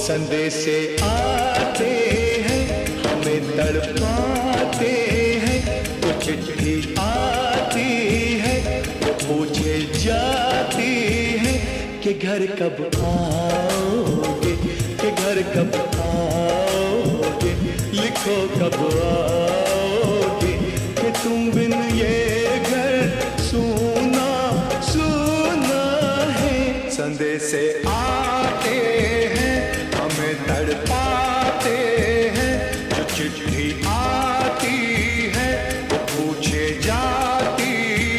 संदेशे आते हैं, हमें तड़पाते हैं। वो चिट्ठी आती है, वो पूछे जाती है कि घर कब आओगे, कि घर कब आओगे, लिखो कब आओगे, कि तुम बिन ये घर सूना सूना है। संदेशे आते हैं, हमें तड़पाते हैं। जो चिट्ठी आती है, वो पूछे जाती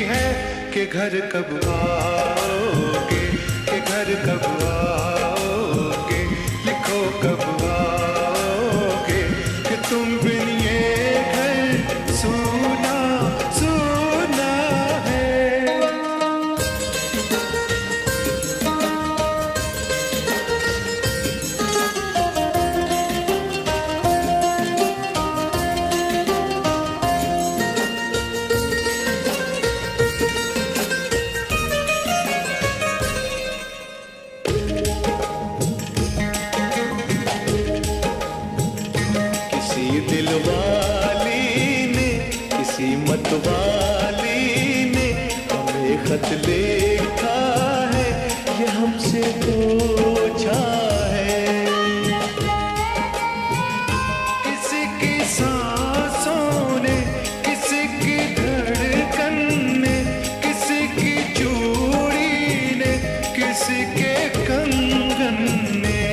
है कि घर कब आओगे, कि घर कब आओगे, लिखो कब आओगे, कि तुम बिन ये घर सूना सूना है। दिलवाली ने, किसी मतवाली ने हमें खत लिखा है, ये हमसे पूछा है। किसी की सांसों ने, किसी की धड़कन ने, किसी की चूड़ी ने, किसी के कंगन ने,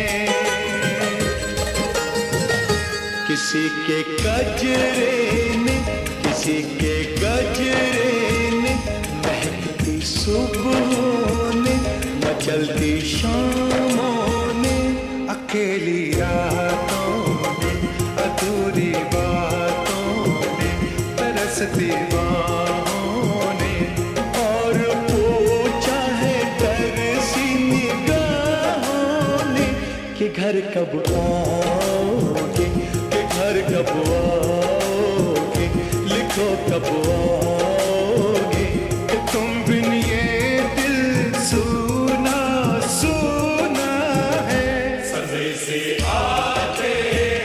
किसी के गजरे ने, किसी के गजरे ने, महकती सुबहों ने, मचलती शामों ने, अकेली रातों ने, अधूरी बातों ने, तरसती बाहों ने, और पूछा है तरसी निगाहों ने कि घर कब आओगे, घर कब आओगे, लिखो कब आओगे, कि तुम बिन ये दिल सूना सूना है। संदेशे आते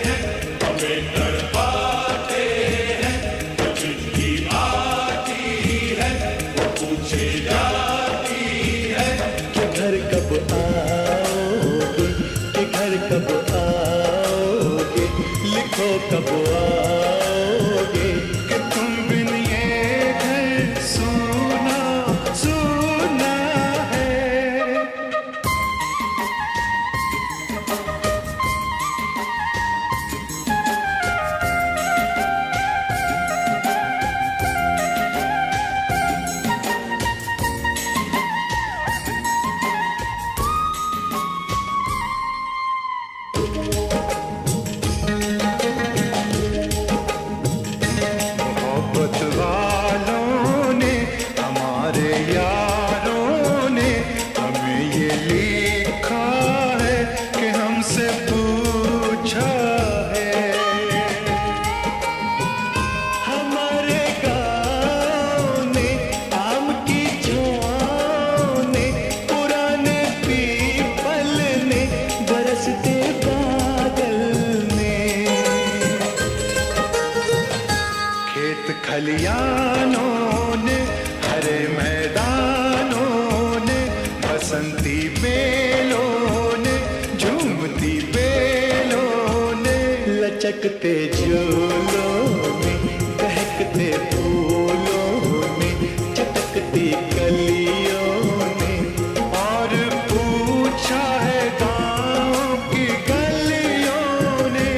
हैं, हमें तड़पाते हैं। जो चिट्ठी आती है, वो पूछे जाती है कि घर कब आओगे, कि घर कब आओगे, लिखो कब आओगे, कि तुम बिन ये घर सूना सूना है। मोहब्बत वालों ने, हमारे यारों ने हमें ये लिखा है कि हमसे पूछा है। हमारे गाँव ने, आम की छाँव ने, पुराने पीपल ने, बरसते बादल ने, खेत खलियानों ने, हरे मैदानों ने, बसंती बेलों ने, झूमती बेलों ने, लचकते झूलों ने, बहकते फूलों ने, चटकती कलियों ने, और पूछा है गाँव की गलियों ने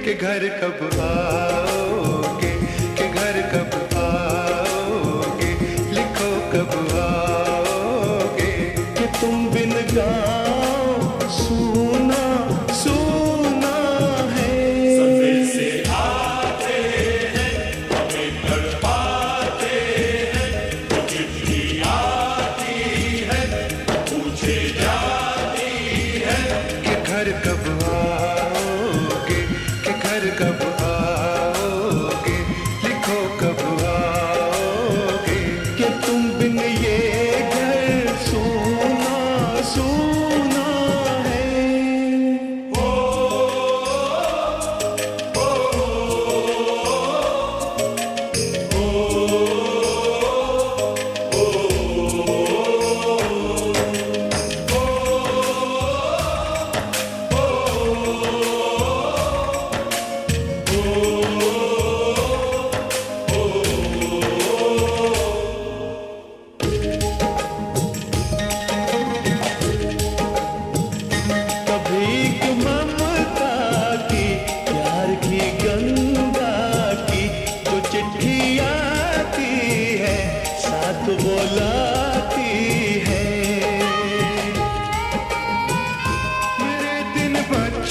कि घर कब आओगे, कि घर कब आओगे, लिखो कब आओगे, कि तुम बिन गाँव सूना सूना है। संदेशे आते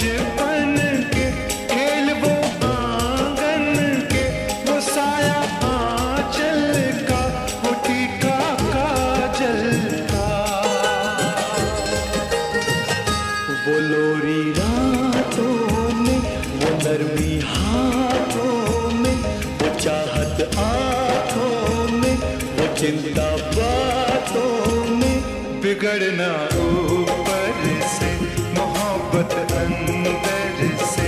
बचपन के खेल वो आंगन के, वो साया आंचल का, वो टीका काजल का, वो लोरी रातों में, वो नरमी हाथों में, वो चाहत आंखों में, वो चिंता बातों में, बिगड़ना ऊपर से, मोहब्बत अंदर से,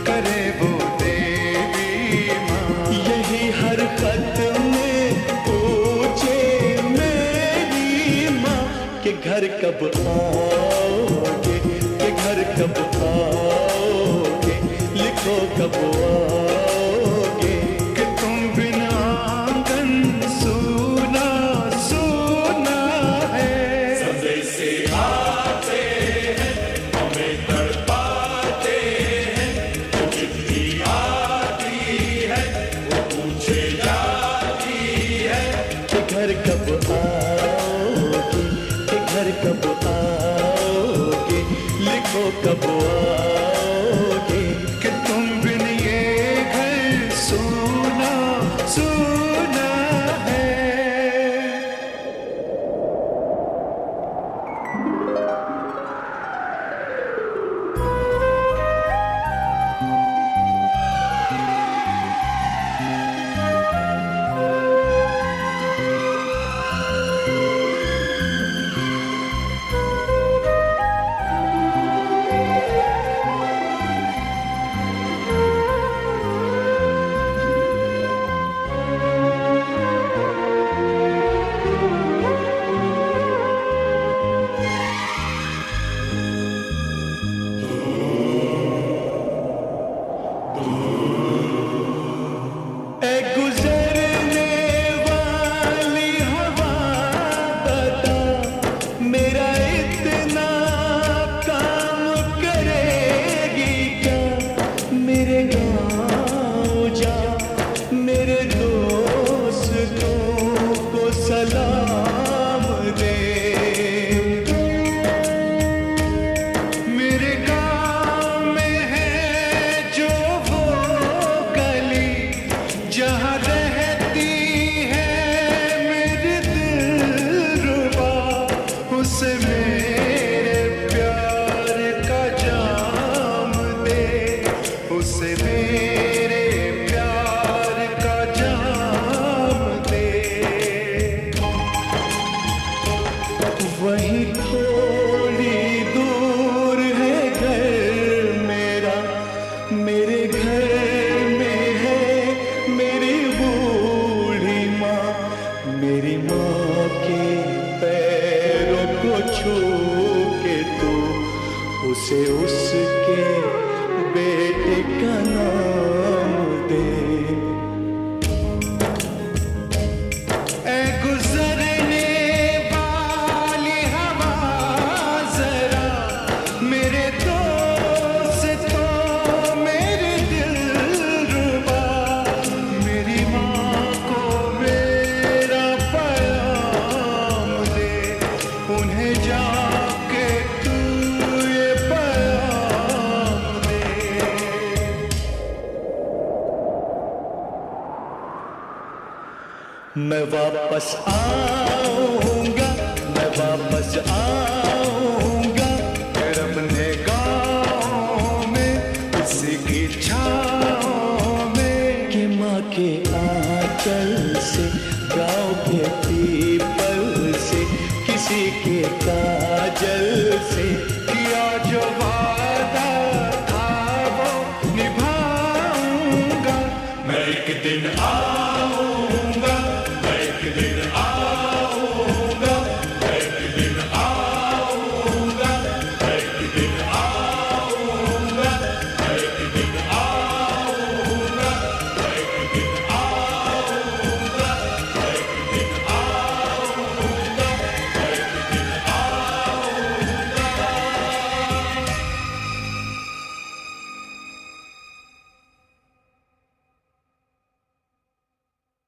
करे वो देवी माँ। यही हरकत में पूछे मेरी माँ कि घर कब आओगे, कि घर कब आओगे, लिखो कब आओगे, कि तुम बिना आंगन सूना सूना है। संदेशे आते हैं, हमें तड़पाते हैं, वो चिट्ठी आती है, वो पूछे जाती है कि घर कब आओगे, कि घर कब आओगे, लिखो कब आओगे, कि तुम बिन ये घर सूना सूना है। ए गुजरने वाली हवा बता, मेरा इतना काम करेगी क्या, मेरे गाँव जा, मेरे दोस्तों को सलाम दे, मेरे गाँव में है जो वो गली, जहाँ रहती है मेरी दिलरुबा, उसे मेरे प्यार का जाम दे, उसे मेरे प्यार का जाम दे। वहीं थोड़ी दूर है घर मेरा, मेरे घर में है मेरी बूढ़ी माँ, मेरी माँ के पैरों को छू के तू उसे उसके बेटे का नाम दे। ए गुजरने वाली हवा जरा, मेरे दोस्तों मेरी दिलरुबा, मेरी माँ को मेरा पैगाम दे, उन्हें जाके तू ये पैगाम दे। मैं वापस आऊंगा, मैं वापस आऊंगा, फिर अपने गाँव में किसी की छाँव में, कि माँ के आंचल से, गाँव के पीपल से, किसी के काजल से, किया जो वादा था वो निभाऊंगा। मैं एक दिन